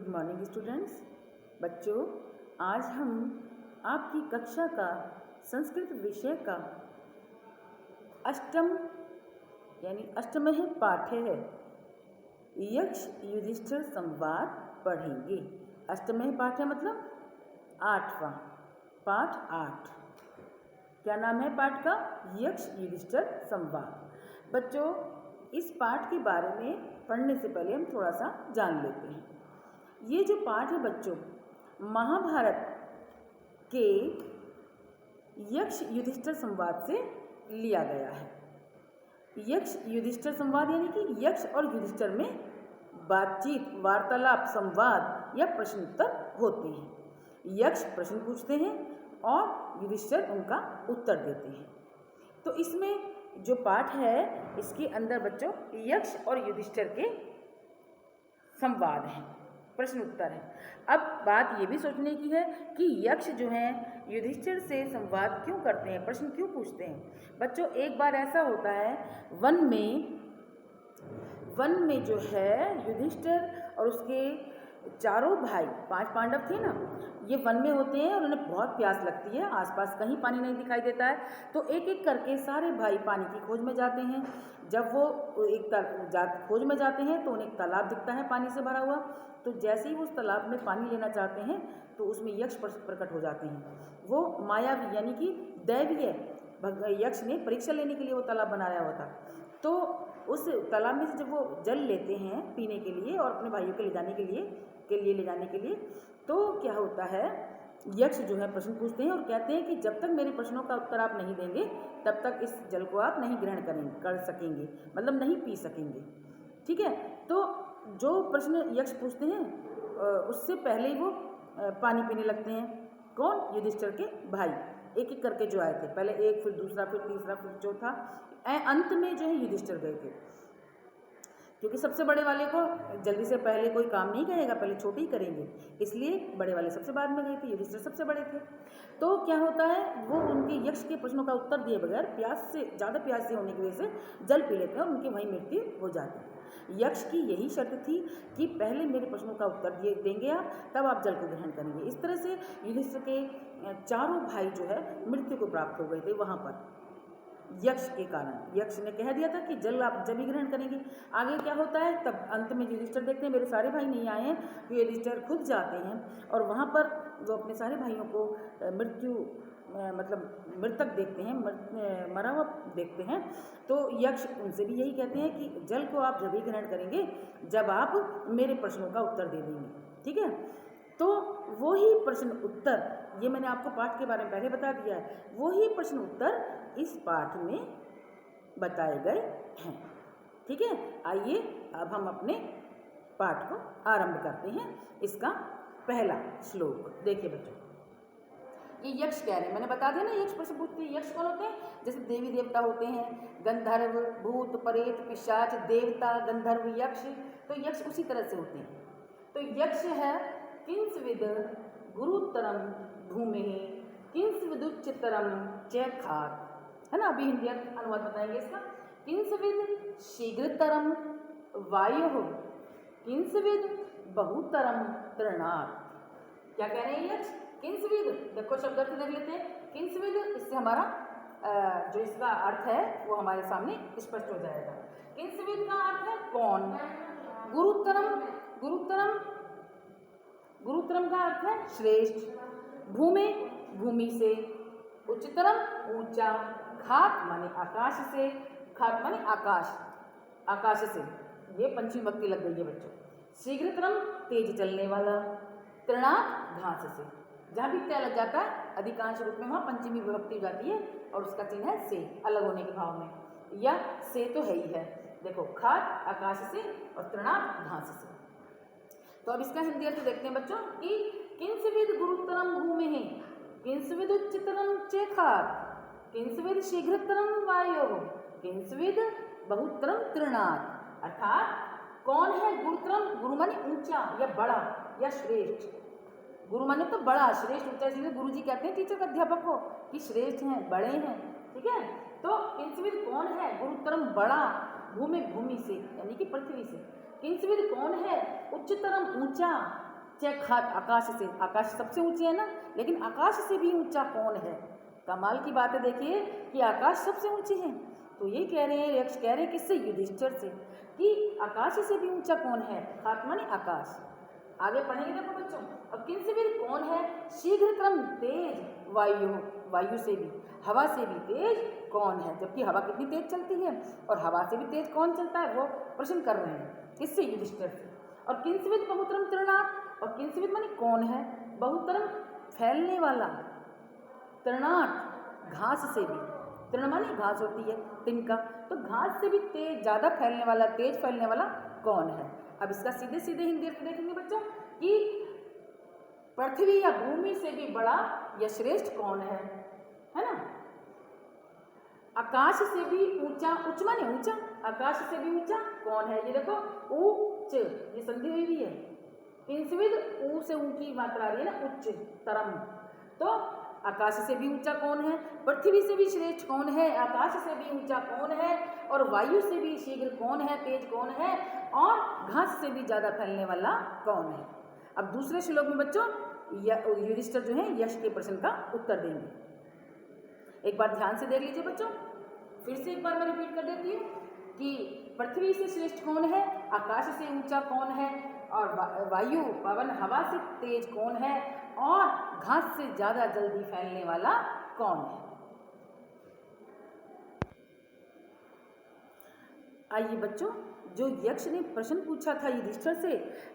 Good morning students. बच्चों, आज हम आपकी कक्षा का संस्कृत विषय का अष्टम यानी अष्टमः पाठ है यक्ष युधिष्ठिर संवाद पढ़ेंगे। अष्टमः पाठ है मतलब आठवां पाठ। 8 क्या नाम है पाठ का? यक्ष युधिष्ठिर संवाद। बच्चों, इस पाठ के बारे में पढ़ने से पहले हम थोड़ा सा जान लेते हैं। ये जो पाठ है बच्चों, महाभारत के यक्ष युधिष्ठिर संवाद से लिया गया है। यक्ष युधिष्ठिर संवाद यानी कि यक्ष और युधिष्ठिर में बातचीत, वार्तालाप, संवाद या प्रश्नोत्तर होते हैं। यक्ष प्रश्न पूछते हैं और युधिष्ठिर उनका उत्तर देते हैं। तो इसमें जो पाठ है इसके अंदर बच्चों यक्ष और युधिष्ठिर के संवाद हैं, प्रश्न उत्तर है। अब बात ये भी सोचने की है कि यक्ष जो हैं युधिष्ठिर से संवाद क्यों करते हैं, प्रश्न क्यों पूछते हैं। बच्चों, एक बार ऐसा होता है वन में जो है युधिष्ठिर और उसके चारों भाई, 5 पांडव थे ना, ये वन में होते हैं और उन्हें बहुत प्यास लगती है। आसपास कहीं पानी नहीं दिखाई देता है, तो एक एक करके सारे भाई पानी की खोज में जाते हैं। जब वो खोज में जाते हैं तो उन्हें एक तालाब दिखता है पानी से भरा हुआ। तो जैसे ही वो उस तालाब में पानी लेना चाहते हैं तो उसमें यक्ष प्रकट हो जाते हैं। वो मायावी यानी कि दैवीय यक्ष ने परीक्षा लेने के लिए वो तालाब बनाया हुआ था। तो उस तालाब में से जब वो जल लेते हैं पीने के लिए और अपने भाइयों के ले जाने के लिए, तो क्या होता है, यक्ष जो है प्रश्न पूछते हैं और कहते हैं कि जब तक मेरे प्रश्नों का उत्तर आप नहीं देंगे तब तक इस जल को आप नहीं ग्रहण कर सकेंगे, मतलब नहीं पी सकेंगे। ठीक है। तो जो प्रश्न यक्ष पूछते हैं उससे पहले ही वो पानी पीने लगते हैं। कौन? युधिष्ठिर के भाई, एक एक करके जो आए थे, पहले एक, फिर दूसरा, फिर तीसरा, फिर चौथा, अंत में जो है युधिष्ठिर गए थे। क्योंकि सबसे बड़े वाले को जल्दी से पहले कोई काम नहीं करेगा, पहले छोटे ही करेंगे, इसलिए बड़े वाले सबसे बाद में गए थे, युधिष्ठिर सबसे बड़े थे। तो क्या होता है, वो उनके यक्ष के प्रश्नों का उत्तर दिए बगैर ज़्यादा प्यास से होने की वजह से जल पी लेते हैं और उनकी वहीं मृत्यु हो जाती है। यक्ष की यही शर्त थी कि पहले मेरे प्रश्नों का उत्तर देंगे आप, तब आप जल को ग्रहण करेंगे। इस तरह से युधिष्ठिर के चारों भाई जो है मृत्यु को प्राप्त हो गए थे वहाँ पर यक्ष के कारण। यक्ष ने कह दिया था कि जल आप जब ही ग्रहण करेंगे। आगे क्या होता है, तब अंत में युधिष्ठिर देखते हैं मेरे सारे भाई नहीं आए हैं, तो युधिष्ठिर खुद जाते हैं और वहाँ पर वो अपने सारे भाइयों को मृतक देखते हैं, मरा हुआ देखते हैं। तो यक्ष उनसे भी यही कहते हैं कि जल को आप जब ही ग्रहण करेंगे जब आप मेरे प्रश्नों का उत्तर दे देंगे। ठीक है। तो वही प्रश्न उत्तर, ये मैंने आपको पाठ के बारे में पहले बता दिया है, वही प्रश्न उत्तर इस पाठ में बताए गए हैं। ठीक है। आइए अब हम अपने पाठ को आरंभ करते हैं। इसका पहला श्लोक देखिए बच्चों। ये यक्ष कह रहे हैं, मैंने बता दिया ना यक्ष प्रश्न पूछते हैं। यक्ष कौन होते हैं? जैसे देवी देवता होते हैं, गंधर्व, भूत, प्रेत, पिशाच, देवता, गंधर्व, यक्ष, तो यक्ष उसी तरह से होते हैं। तो यक्ष है किंसविद गुरुतरम भूमि किंसविदुच्चतरम चैखात, है ना। अभी हिंदी अनुवाद बताएंगे इसका। किंसविद शीघ्रतरम वायु किंसविद बहुतरम तृणात्। क्या कह रहे हैं यक्ष? किंसविद, देखो शब्द अर्थ देख लेते हैं। किंसविद, इससे हमारा जो इसका अर्थ है वो हमारे सामने स्पष्ट हो जाएगा। किंसविद का अर्थ है कौन। गुरुतरम का अर्थ है श्रेष्ठ। भूमि से, उच्चतरम ऊंचा, खात माने आकाश से, खात माने आकाश से, ये पंचमी विभक्ति लग गई है बच्चों। शीघ्रतरम तेज चलने वाला, तृणात् घास से, जहाँ भी तय लग जाता है अधिकांश रूप में वहाँ पंचमी विभक्ति हो जाती है और उसका चिन्ह है से, अलग होने के भाव में, या से तो है ही है। देखो, खात आकाश से और तृणात् घास से। तो अब इसका हिंदी अर्थ देखते हैं बच्चों कि किंसविद गुरुतरम भूमि, किंसविद उच्चतरम चैखात, किंसविद शीघ्रतरम वायु, किंसविद बहुतरम तृणात्। अर्थात कौन है गुरुतरम? गुरु माने ऊंचा या बड़ा या श्रेष्ठ। गुरु माने तो बड़ा, श्रेष्ठ, ऊंचा, इसलिए गुरु जी कहते हैं टीचर का अध्यापक को कि श्रेष्ठ हैं, बड़े हैं। ठीक है। तो किंसविद कौन है? गुरुतरम बड़ा, भूमि से यानी कि पृथ्वी से। किंसविद कौन है? उच्चतरम ऊंचा, चाहे खात आकाश से, आकाश सबसे ऊंचे है ना, लेकिन आकाश से भी ऊंचा कौन है? कमाल की बात है, देखिए कि आकाश सबसे ऊंचे हैं। तो ये कह रहे हैं, यक्ष कह रहे हैं किससे? युधिष्ठिर से, कि आकाश से भी ऊंचा कौन है? खात माने आकाश। आगे पढ़ेंगे देखो बच्चों। अब किन से भी कौन है? शीघ्र क्रम तेज वायु, वायु से भी, हवा से भी तेज कौन है? जबकि हवा कितनी तेज चलती है, और हवा से भी तेज कौन चलता है? वो प्रश्न कर रहे हैं किससे? युधिष्ठिर से। और किंसविद बहुतरम तृणात्, और किंसविद माने कौन है? बहुतरम फैलने वाला, तृणात् घास से भी, तृण माने घास होती है तिनका, तो घास से भी तेज, ज़्यादा फैलने वाला, तेज फैलने वाला कौन है? अब इसका सीधे सीधे हिंदी अर्थ देखेंगे बच्चों कि पृथ्वी या भूमि से भी बड़ा या श्रेष्ठ कौन है ना? आकाश से भी ऊंचा, उच्च माने ऊंचा, आकाश से भी ऊंचा कौन है? ये देखो उच्च, ये संधि हुई भी है। किंसविद ऊ से ऊ की मात्रा आ रही है ना, उच्च तरम। तो आकाश से भी ऊंचा कौन है? पृथ्वी से भी श्रेष्ठ कौन है? आकाश से भी ऊंचा कौन है? और वायु से भी शीघ्र कौन है? तेज कौन है? और घास से भी ज़्यादा फैलने वाला कौन है? अब दूसरे श्लोक में बच्चों युधिष्ठिर जो है यक्ष के प्रश्न का उत्तर देंगे। एक बार ध्यान से देख लीजिए बच्चों, फिर से एक बार मैं रिपीट कर देती हूँ कि पृथ्वी से श्रेष्ठ कौन है? आकाश से ऊंचा कौन है? और वायु पवन हवा से तेज कौन है? और घास से ज़्यादा जल्दी फैलने वाला कौन है? आइए बच्चों, जो यक्ष ने प्रश्न पूछा था युधिष्ठिर से,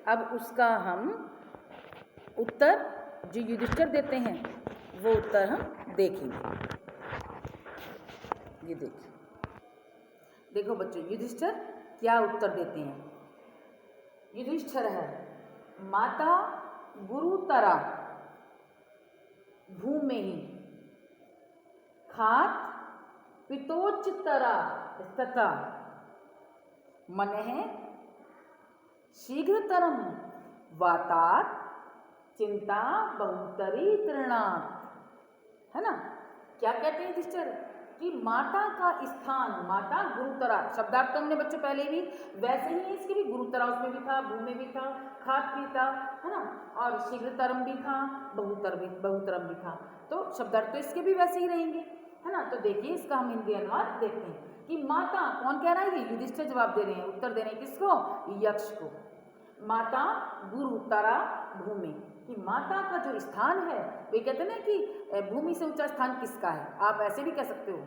अब उसका हम उत्तर जो युधिष्ठिर देते हैं वो उत्तर हम देखेंगे। ये देखिए, देखो बच्चों युधिष्ठिर क्या उत्तर देते हैं। युधिष्ठिर है, माता गुरुतरा भूमेहि खात पितोच्चतरा तथा मनः शीघ्रतरम वातात् चिंता बहुतरी तृणात्, है ना? क्या कहते हैं युधिष्ठिर कि माता का स्थान, माता गुरुतरा, शब्दार्थ तो हमने बच्चों पहले भी वैसे ही है, इसके भी गुरुतरा उसमें भी था, भू में भी था, खात भी था, है ना? और शीघ्रतरम भी था, बहुतरम भी था, तो शब्दार्थ तो इसके भी वैसे ही रहेंगे, है ना? तो देखिए इसका हम हिंदी अनुवाद देखते हैं कि माता, कौन कह रहा है? ये युधिष्ठिर जवाब दे रहे हैं, उत्तर दे रहे हैं किसको? यक्ष को। माता गुरुतरा भूमि, कि माता का जो स्थान है, वे कहते हैं ना कि भूमि से ऊंचा स्थान किसका है? आप ऐसे भी कह सकते हो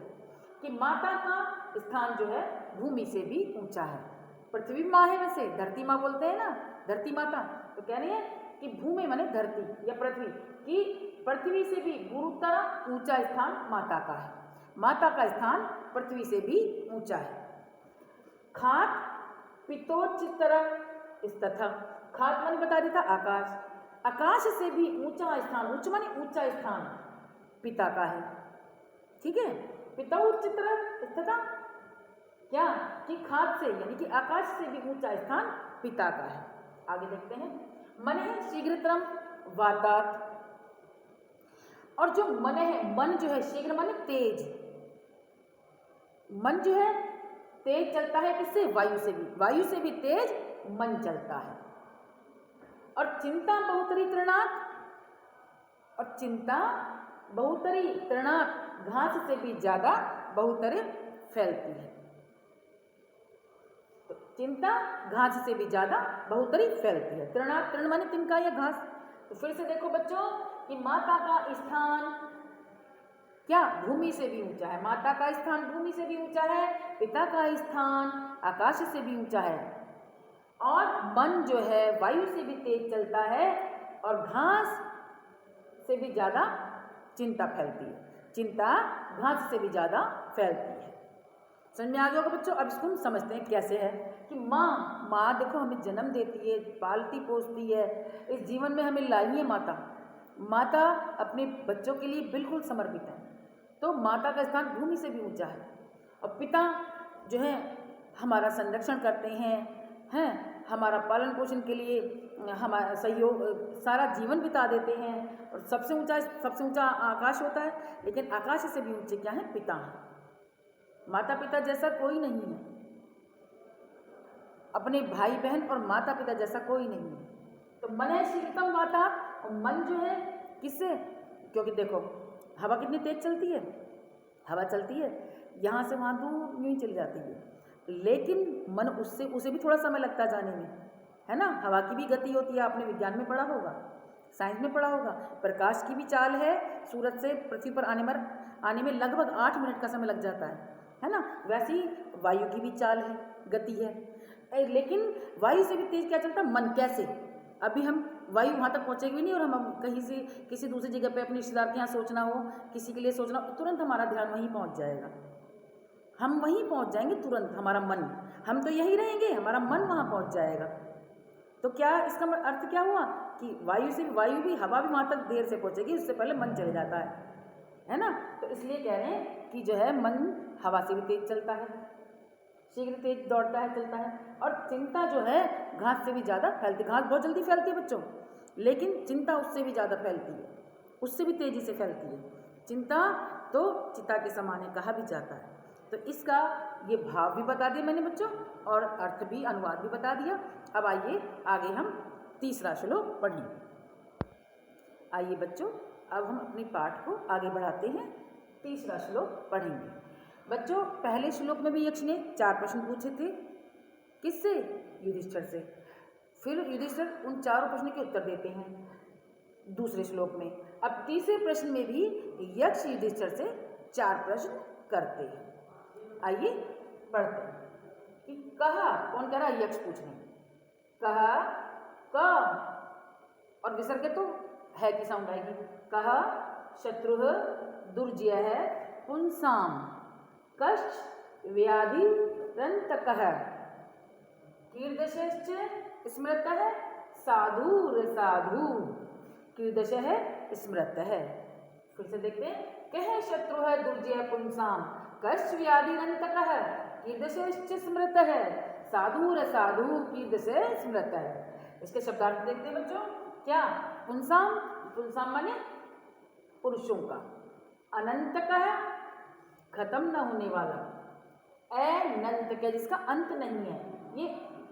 कि माता का स्थान जो है भूमि से भी ऊंचा है। पृथ्वी माँ है, वैसे धरती माँ बोलते हैं ना, धरती माता, तो कह रही है कि भूमि माने धरती या पृथ्वी, कि पृथ्वी से भी गुरुतर ऊंचा स्थान माता का है, माता का स्थान पृथ्वी से भी ऊंचा है। खात पितोच्चतर तथा, खात माने बता देता आकाश, आकाश से भी ऊंचा स्थान, उच्च माने ऊंचा स्थान पिता का है, ठीक है? पिता उच्चतर तथा क्या कि खात से, यानी कि आकाश से भी ऊंचा स्थान पिता का है। आगे देखते हैं, मन है शीघ्रतरम वातात्, और जो मन है, मन जो है, शीघ्र माने तेज, मन जो है तेज चलता है किससे? वायु से भी, वायु से भी तेज मन चलता है। और चिंता बहुतरी तृणात्, और चिंता बहुतरी तृणात् घास से भी ज्यादा बहुतरे फैलती है। तो चिंता घास से भी ज्यादा बहुतरी फैलती है। तृणात्, तृण माने तिनका या घास। तो फिर से देखो बच्चों कि माता का स्थान क्या? भूमि से भी ऊंचा है, माता का स्थान भूमि से भी ऊंचा है, पिता का स्थान आकाश से भी ऊंचा है, और मन जो है वायु से भी तेज चलता है, और घास से भी ज़्यादा चिंता फैलती है, चिंता घास से भी ज़्यादा फैलती है। समझ में आ गया होगा बच्चों? अब इसको हम समझते हैं कैसे है कि माँ देखो हमें जन्म देती है, पालती पोसती है, इस जीवन में हमें लाई है माता अपने बच्चों के लिए बिल्कुल समर्पित है। तो माता का स्थान भूमि से भी ऊंचा है, और पिता जो है हमारा संरक्षण करते हैं, हमारा पालन पोषण के लिए हमारा सहयोग, सारा जीवन बिता देते हैं, और सबसे ऊंचा आकाश होता है, लेकिन आकाश से भी ऊंचे क्या है? पिता हैं। माता पिता जैसा कोई नहीं है, अपने भाई बहन और माता पिता जैसा कोई नहीं है। तो मन है शीघ्रतम वाता, और मन जो है किससे, क्योंकि देखो हवा कितनी तेज चलती है, हवा चलती है यहाँ से वहाँ दूर यूँ ही चली जाती है, लेकिन मन उससे उसे भी थोड़ा समय लगता है जाने में, है ना। हवा की भी गति होती है, आपने विज्ञान में पढ़ा होगा, साइंस में पढ़ा होगा। प्रकाश की भी चाल है, सूरज से पृथ्वी पर आने में लगभग 8 मिनट का समय लग जाता है ना। वैसे ही वायु की भी चाल है, गति है, लेकिन वायु से भी तेज क्या चलता है, मन। कैसे, अभी हम वायु वहाँ तक पहुँचेगी भी नहीं, और हम कहीं से किसी दूसरी जगह पे अपने रिश्तेदार के यहाँ सोचना हो, किसी के लिए सोचना हो, तुरंत हमारा ध्यान वहीं पहुँच जाएगा, हम वहीं पहुँच जाएंगे तुरंत। हमारा मन, हम तो यही रहेंगे, हमारा मन वहाँ पहुँच जाएगा। तो क्या इसका अर्थ क्या हुआ कि वायु भी, हवा भी वहाँ तक देर से पहुँचेगी, उससे पहले मन चले जाता है ना। तो इसलिए कह रहे हैं कि जो है मन हवा से भी तेज चलता है, शीघ्र तेज दौड़ता है, चलता है। और चिंता जो है घास से भी ज़्यादा फैलती, घास बहुत जल्दी फैलती है बच्चों, लेकिन चिंता उससे भी ज़्यादा फैलती है, उससे भी तेज़ी से फैलती है। चिंता तो चिता के समान है, कहा भी जाता है। तो इसका ये भाव भी बता दिया मैंने बच्चों, और अर्थ भी, अनुवाद भी बता दिया। अब आइए आगे हम तीसरा श्लोक पढ़ेंगे। आइए बच्चों, अब हम अपने पाठ को आगे बढ़ाते हैं, तीसरा श्लोक पढ़ेंगे। बच्चों पहले श्लोक में भी यक्ष ने 4 प्रश्न पूछे थे, किससे, युधिष्ठिर से। फिर युधिष्ठिर उन 4 प्रश्न के उत्तर देते हैं दूसरे श्लोक में। अब तीसरे प्रश्न में भी यक्ष युधिष्ठिर से 4 प्रश्न करते हैं। आइए पढ़ते हैं कि कहा, कौन कह रहा है, यक्ष पूछ रहे हैं, कहा क, और विसर्ग तो है की साउंड आएगी, कहा शत्रु दुर्जय पुंसाम कश्च व्याधि रंतकः कीर्दशश्च स्मृतः साधुर साधु, कीर्दशः स्मृतः। फिर से देखते हैं, कह शत्रु है दुर्जय पुंसाम कश्च व्याधि रंतकः कीर्दशश्च स्मृतः साधुर साधु कीर्दशः स्मृतः। इसके शब्दार्थ देखते हैं बच्चों। क्या, पुंसाम, पुंसाम माने पुरुषों का, अनंतकः खत्म न होने वाला, अनंत के जिसका अंत नहीं है, ये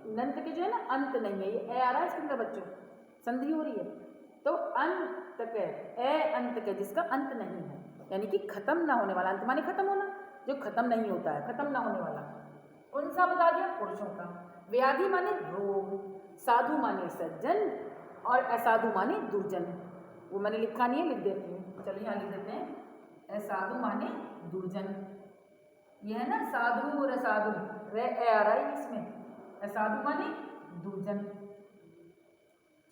नंत के जो है ना अंत नहीं है, ये आ रहा है इसके अंदर बच्चों, संधि हो रही है, तो अंत के, अंत के जिसका अंत नहीं है, यानी कि खत्म ना होने वाला। अंत माने खत्म होना, जो खत्म नहीं होता है, खत्म ना होने वाला। कौन सा बता दिया, पुरुषों का। व्याधि माने रोग, साधु माने सज्जन, और असाधु माने दुर्जन। वो मैंने लिखा नहीं है, लिख देती हूँ, चलिए यहाँ लिख देते हैं। असाधु माने दुर्जन, ये है ना साधु और असाधु, रे आ रहा है इसमें, असाधु माने दुर्जन।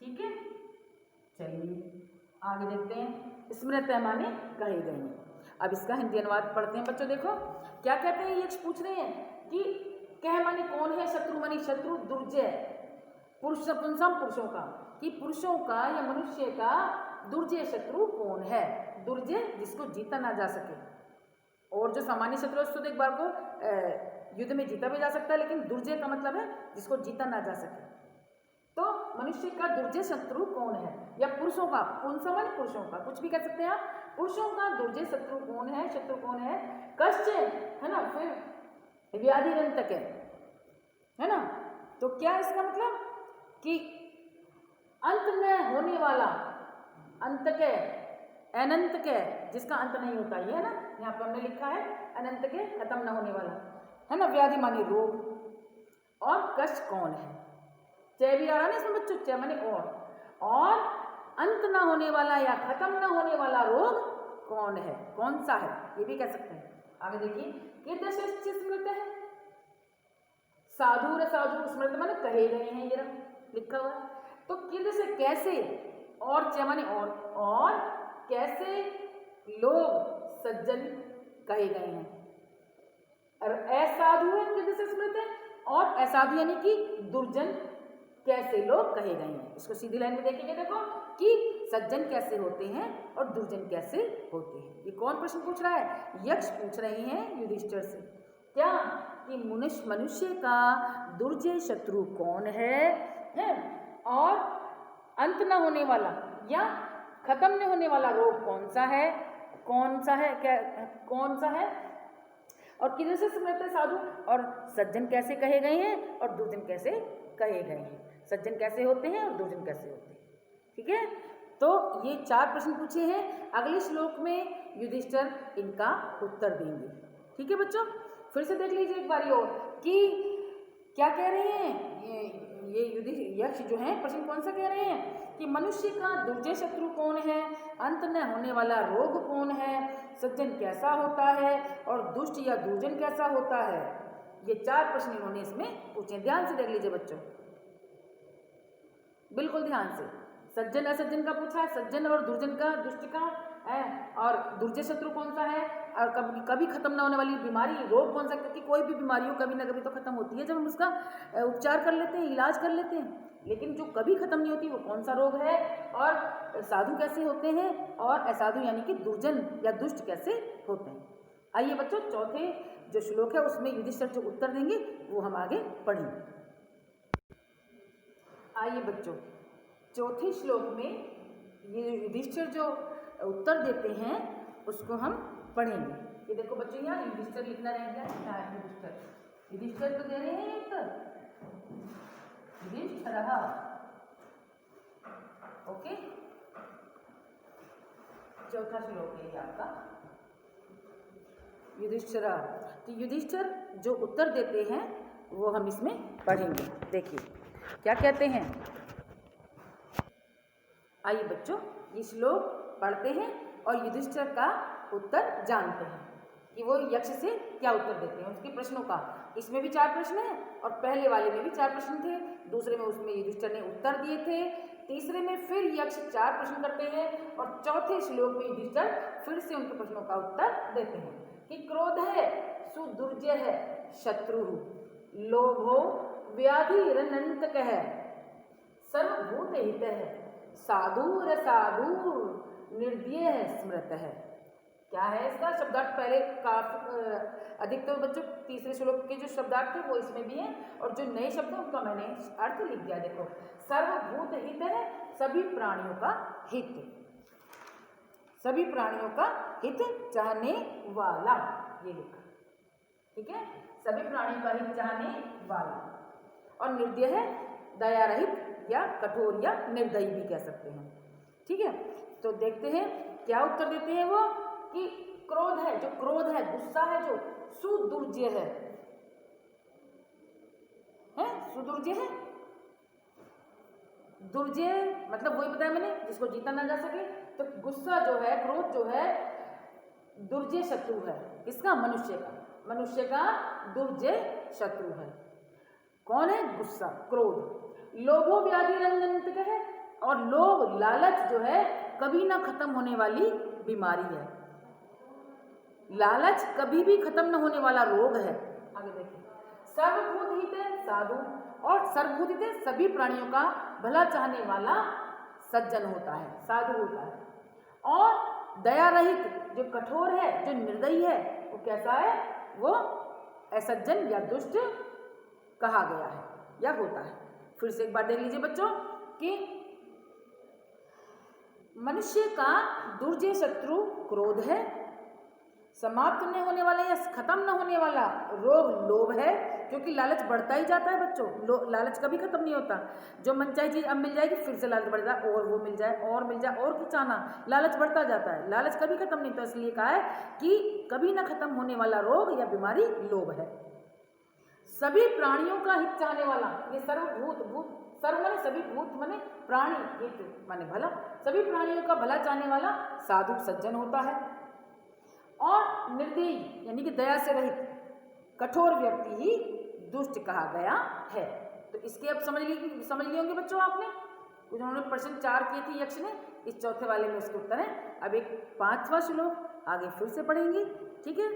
ठीक है, चलिए आगे देखते हैं। स्मृत माने कहे गए हैं। अब इसका हिंदी अनुवाद पढ़ते हैं बच्चों। देखो क्या कहते हैं, यक्ष पूछ रहे हैं कि कह माने कौन है, शत्रु माने शत्रु, दुर्जय पुरुष, पुंसम पुरुषों का, कि पुरुषों का या मनुष्य का दुर्जय शत्रु कौन है। दुर्जय जिसको जीता ना जा सके, और जो सामान्य शत्रु उसको एक बार को युद्ध में जीता भी जा सकता है, लेकिन दुर्जय का मतलब है जिसको जीता ना जा सके। तो मनुष्य का दुर्जय शत्रु कौन है, या पुरुषों का, पुंसम माने पुरुषों का, कुछ भी कह सकते हैं आप, पुरुषों का दुर्जय शत्रु कौन है, शत्रु कौन है, कश्च है ना, फिर व्याधि रंतक है ना। तो क्या इसका मतलब कि अंत न होने वाला, अंत के, अनंत के जिसका अंत नहीं होता, ये है ना, यहाँ पर हमने लिखा है अनंत के, खत्म न होने वाला, है ना। व्याधि माने रोग, और कष्ट कौन है, चय भी आ रहा है ना इसमें बच्चों, चय माने और अंत न होने वाला या खत्म न होने वाला रोग कौन है, कौन सा है, ये भी कह सकते हैं। आगे देखिए, कीर्दशश्च स्मृत है, साधु साधु, स्मृत माने कहे गए हैं, ये लिखा हुआ। तो कीर्दश से कैसे, और चय माने और कैसे लोग सज्जन कहे गए हैं, और असाधु है कीर्दश स्मृत है, और असाधु यानी कि दुर्जन कैसे लोग कहे गए हैं। इसको सीधी लाइन में देखेंगे, देखो कि सज्जन कैसे होते हैं और दुर्जन कैसे होते हैं। ये कौन प्रश्न पूछ रहा है, यक्ष पूछ रहे हैं युधिष्ठिर से। क्या, कि मनुष्य का दुर्जय शत्रु कौन है, और अंत न होने वाला या खत्म न होने वाला रोग कौन सा है, क्या कौन सा है, और किधर से स्मृत साधु, और सज्जन कैसे कहे गए हैं और दुर्जन कैसे कहे गए हैं। सज्जन कैसे होते हैं और दुर्जन कैसे होते हैं। ठीक है, तो ये 4 प्रश्न पूछे हैं। अगले श्लोक में युधिष्ठिर इनका उत्तर देंगे। ठीक है बच्चों, फिर से देख लीजिए एक बारी और कि क्या कह रहे हैं ये यक्ष जो है, प्रश्न कौन सा कह रहे हैं कि मनुष्य का दुर्जय शत्रु कौन है, अंत न होने वाला रोग कौन है, सज्जन कैसा होता है और दुष्ट या दुर्जन कैसा होता है। ये 4 प्रश्न इन्होंने इसमें पूछे। ध्यान से देख लीजिए बच्चों, बिल्कुल ध्यान से। सज्जन असज्जन का पूछा है, सज्जन और दुर्जन का, दुष्ट का है, और दुर्जय शत्रु कौन सा है, और कभी खत्म ना होने वाली बीमारी, रोग कौन सा, क्योंकि कोई भी बीमारी हो कभी ना कभी तो खत्म होती है जब हम उसका उपचार कर लेते हैं, इलाज कर लेते हैं। लेकिन जो कभी खत्म नहीं होती वो कौन सा रोग है, और साधु कैसे होते हैं, और असाधु यानी कि दुर्जन या दुष्ट कैसे होते हैं। आइए बच्चों, चौथे जो श्लोक है उसमें युधिष्ठिर जो उत्तर देंगे वो हम आगे पढ़ेंगे। आइए बच्चों, चौथे श्लोक में ये युधिष्ठिर जो उत्तर देते हैं उसको हम पढ़ेंगे। ये देखो बच्चों, यहाँ युधिष्ठिर लिखना रह गया, युधिष्ठिर तो दे रहे हैं उत्तर, युधिष्ठिर। ओके, चौथा श्लोक है ये आपका युधिष्ठिर। तो युधिष्ठिर जो उत्तर देते हैं वो हम इसमें पढ़ेंगे। देखिए क्या कहते हैं। आइए बच्चों, ये श्लोक पढ़ते हैं और युधिष्ठिर का उत्तर जानते हैं कि वो यक्ष से क्या उत्तर देते हैं उसके प्रश्नों का। इसमें भी 4 प्रश्न हैं और पहले वाले में भी 4 प्रश्न थे, दूसरे में उसमें युधिष्ठिर ने उत्तर दिए थे, तीसरे में फिर यक्ष 4 प्रश्न करते हैं और चौथे श्लोक में युधिष्ठिर फिर से उनके प्रश्नों का उत्तर देते हैं कि क्रोध है सुदुर्जय है शत्रु, लोभो व्याधिरनंतक है, सर्वभूत हित है, साधुर साधुर निर्दय स्मृत है। क्या है इसका शब्दार्थ, पहले काफी अधिकतर बच्चों तीसरे श्लोक के जो शब्दार्थ थे वो इसमें भी हैं और जो नए शब्द हैं उनका मैंने अर्थ लिख दिया। देखो, सर्वभूत हित है, सभी प्राणियों का हित, सभी प्राणियों का हित चाहने वाला, ये लिखा। ठीक है, सभी प्राणियों का हित चाहने वाला, और निर्दय है दया रहित या कठोर या निर्दयी भी कह सकते हैं। ठीक है, तो देखते हैं क्या उत्तर देते हैं वो कि क्रोध है, जो क्रोध है, गुस्सा है, जो सुदुर्जय है, सुदुर्जय है। दुर्जय मतलब वही बताया मैंने, जिसको जीता ना जा सके। तो गुस्सा जो है, क्रोध जो है, दुर्जय शत्रु है। किसका? मनुष्य का। मनुष्य का दुर्जय शत्रु है। कौन है? गुस्सा, क्रोध। लोभो व्याधि रंजनित है, और लोभ, लालच जो है कभी ना खत्म होने वाली बीमारी है। लालच कभी भी खत्म न होने वाला रोग है। आगे देखिए, सर्वभूत हित है साधु, और सर्वभूत हित है सभी प्राणियों का भला चाहने वाला सज्जन होता है, साधु होता है। और दया रहित जो कठोर है, जो निर्दयी है, वो कैसा है? वो असज्जन या दुष्ट कहा गया है या होता है। फिर से एक बार देख लीजिए बच्चों कि मनुष्य का दुर्जय शत्रु क्रोध है, समाप्त नहीं होने वाला या खत्म न होने वाला रोग लोभ है, क्योंकि लालच बढ़ता ही जाता है बच्चों। लालच कभी खत्म नहीं होता। जो मनचाही चीज अब मिल जाएगी फिर से लालच बढ़ जाए, और वो मिल जाए और मिल जाए, और कुछ आना, लालच बढ़ता जाता है। लालच कभी खत्म नहीं होता। इसलिए कहा है कि कभी ना खत्म होने वाला रोग या बीमारी लोभ है। सभी प्राणियों का हित चाहने वाला, ये सर्वभूत, भूत सर्व माने सभी, भूत माने प्राणी, हित माने भला, सभी प्राणियों का भला चाहने वाला साधु सज्जन होता है। और निर्दयी यानी कि दया से रहित कठोर व्यक्ति ही दुष्ट कहा गया है। तो इसके अब समझ लिए होंगे बच्चों आपने। उन्होंने प्रश्न 4 किए थे यक्ष ने, इस चौथे वाले में उसके उत्तर है। अब एक 5वां श्लोक आगे फिर से पढ़ेंगे। ठीक है।